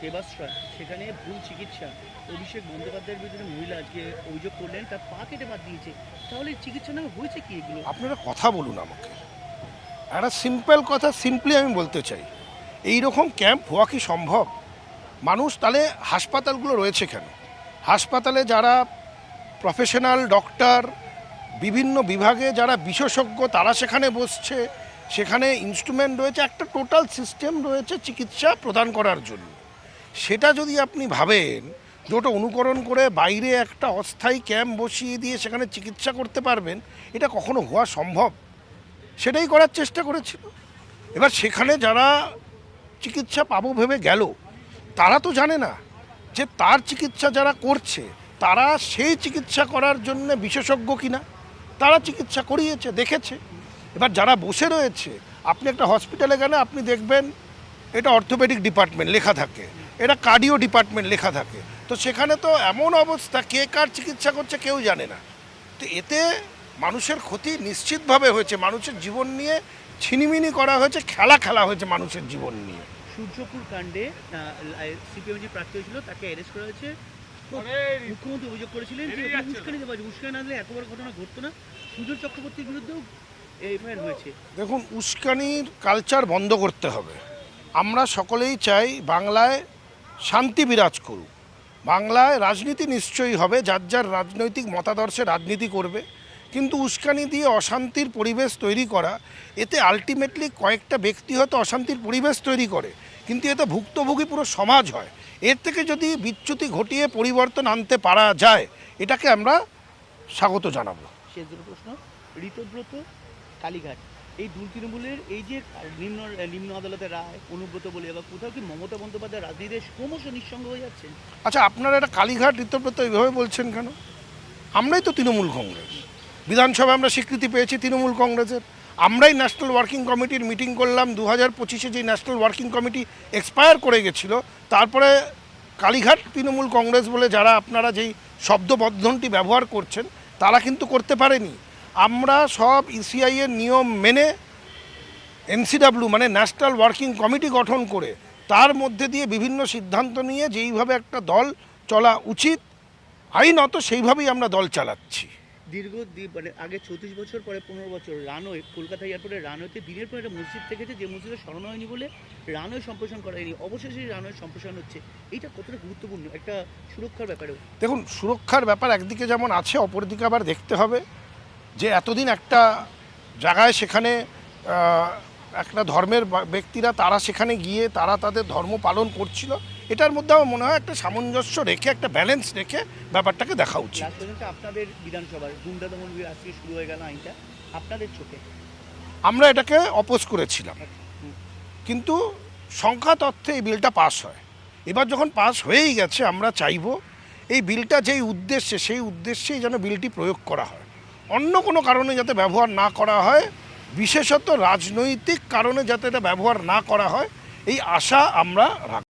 সেবাশ্রয় সেখানে ভুল চিকিৎসা, অভিষেক বন্দ্যোপাধ্যায়ের বিরুদ্ধে মহিলা আজকে অভিযোগ করলেন, তার পা কেটে বাদ দিয়েছে। তাহলে চিকিৎসা নামে হয়েছে কি এগুলো? আপনারা কথা বলুন আমাকে, একটা সিম্পল কথা সিম্পলি আমি বলতে চাই, এই রকম ক্যাম্প হওয়া কি সম্ভব? মানুষ তাহলে হাসপাতালগুলো রয়েছে কেন? হাসপাতালে যারা প্রফেশনাল ডক্টর, বিভিন্ন বিভাগে যারা বিশেষজ্ঞ তারা সেখানে বসছে, সেখানে ইনস্ট্রুমেন্ট রয়েছে, একটা টোটাল সিস্টেম রয়েছে চিকিৎসা প্রদান করার জন্য। সেটা যদি আপনি ভাবেন যে ওটা অনুকরণ করে বাইরে একটা অস্থায়ী ক্যাম্প বসিয়ে দিয়ে সেখানে চিকিৎসা করতে পারবেন, এটা কখনো হওয়া সম্ভব? সেটাই করার চেষ্টা করেছিল। এবার সেখানে যারা চিকিৎসা পাবো ভেবে গেল, তারা তো জানে না যে তার চিকিৎসা যারা করছে তারা সেই চিকিৎসা করার জন্য বিশেষজ্ঞ কিনা। তারা চিকিৎসা করিয়েছে, দেখেছে। এবার যারা বসে রয়েছে, আপনি একটা হসপিটালে গেলে আপনি দেখবেন এটা অর্থোপেডিক ডিপার্টমেন্ট লেখা থাকে, এটা কার্ডিও ডিপার্টমেন্ট লেখা থাকে, তো সেখানে তো এমন অবস্থা কে কার চিকিৎসা করছে কেউ জানে না। তো এতে মানুষের ক্ষতি নিশ্চিতভাবে হয়েছে, মানুষের জীবন নিয়ে ছিনিমিনি করা হয়েছে, খেলা হয়েছে মানুষের জীবন নিয়ে। সূর্যপুর কাণ্ডে সিপিএম যে প্রার্থী হয়েছিল তাকে অ্যারেস্ট করা হয়েছে। তো মুখ্যমন্ত্রী অভিযোগ করেছিলেন যে উস্কানি দেওয়া, উস্কানি না দিলে এত বড় ঘটনা ঘটতো না। সুজয় চক্রবর্তীর বিরুদ্ধেও এফআইআর হয়েছে। দেখুন, উস্কানির কালচার বন্ধ করতে হবে। আমরা সকলেই চাই বাংলায় শান্তি বিরাজ করুক। বাংলায় রাজনীতি নিশ্চয়ই হবে, যার যার রাজনৈতিক মতাদর্শে রাজনীতি করবে, কিন্তু উস্কানি দিয়ে অশান্তির পরিবেশ তৈরি করা, এতে আলটিমেটলি কয়েকটা ব্যক্তি হয়তো অশান্তির পরিবেশ তৈরি করে, কিন্তু এতে ভুক্তভোগী পুরো সমাজ হয়। এর থেকে যদি বিচ্যুতি ঘটিয়ে পরিবর্তন আনতে পারা যায়, এটাকে আমরা স্বাগত জানাবো। শেষ দুটো প্রশ্ন, ঋতব্রত, কালীঘাট, এই দুই তৃণমূলের এই যে নিম্ন আদালতের রায়, অনুব্রত বলে, বা কোথাও কি মমতা বন্দ্যোপাধ্যায় রাজনীতিতে ক্রমশ নিঃসঙ্গ হয়ে যাচ্ছেন? আচ্ছা, আপনারা এটা কালীঘাট ঋতব্রত এইভাবে বলছেন কেন? আমরাই তো তৃণমূল কংগ্রেস, বিধানসভায় আমরা স্বীকৃতি পেয়েছি তৃণমূল কংগ্রেসের। আমরাই ন্যাশনাল ওয়ার্কিং কমিটির মিটিং করলাম 2025-এ, যে ন্যাশনাল ওয়ার্কিং কমিটি এক্সপায়ার করে গেছিলো। তারপরে কালীঘাট তৃণমূল কংগ্রেস বলে যারা আপনারা যেই শব্দবন্ধনটি ব্যবহার করছেন, তারা কিন্তু করতে পারেনি। আমরা সব ইসিআইয়ের নিয়ম মেনে এনসিডাব্লিউ মানে ন্যাশনাল ওয়ার্কিং কমিটি গঠন করে তার মধ্যে দিয়ে বিভিন্ন সিদ্ধান্ত নিয়ে যেইভাবে একটা দল চলা উচিত আইনত, সেইভাবেই আমরা দল চালাচ্ছি। মানে আগে 34 বছর, পরে 15 বছর রানওয়ে, কলকাতা এয়ারপোর্টের রানওয়েতে দিনের পর একটা মসজিদ থেকেছে, যে মসজিদে স্মরণ হয়নি বলে রানওয়ে সম্প্রসারণ করা হয়নি। অবশেষে রানওয়ে সম্প্রসারণ হচ্ছে। এইটা কতটা গুরুত্বপূর্ণ একটা সুরক্ষার ব্যাপারেও? দেখুন, সুরক্ষার ব্যাপার একদিকে যেমন আছে, অপরদিকে আবার দেখতে হবে যে এতদিন একটা জায়গায় সেখানে একটা ধর্মের ব্যক্তিরা তারা সেখানে গিয়ে তারা তাদের ধর্ম পালন করছিল। এটার মধ্যে আমার মনে হয় একটা সামঞ্জস্য রেখে, একটা ব্যালেন্স রেখে ব্যাপারটাকে দেখা উচিত। লাস্ট পর্যন্ত আপনাদের বিধানসভার গুন্ডা দমন বিল আজকে শুরু হয়ে গেল, আইনটা আপনাদের চোখে? আমরা এটাকে অপোজ করেছিলাম, কিন্তু সংখ্যা তথ্যে এই বিলটা পাস হয়। এবার যখন পাস হয়েই গেছে, আমরা চাইব এই বিলটা যেই উদ্দেশ্যে, সেই উদ্দেশ্যেই যেন বিলটি প্রয়োগ করা হয়, অন্য কোনো কারণে যাতে ব্যবহার না করা হয়, বিশেষত রাজনৈতিক কারণে যাতে এটা ব্যবহার না করা হয়, এই আশা আমরা রাখব।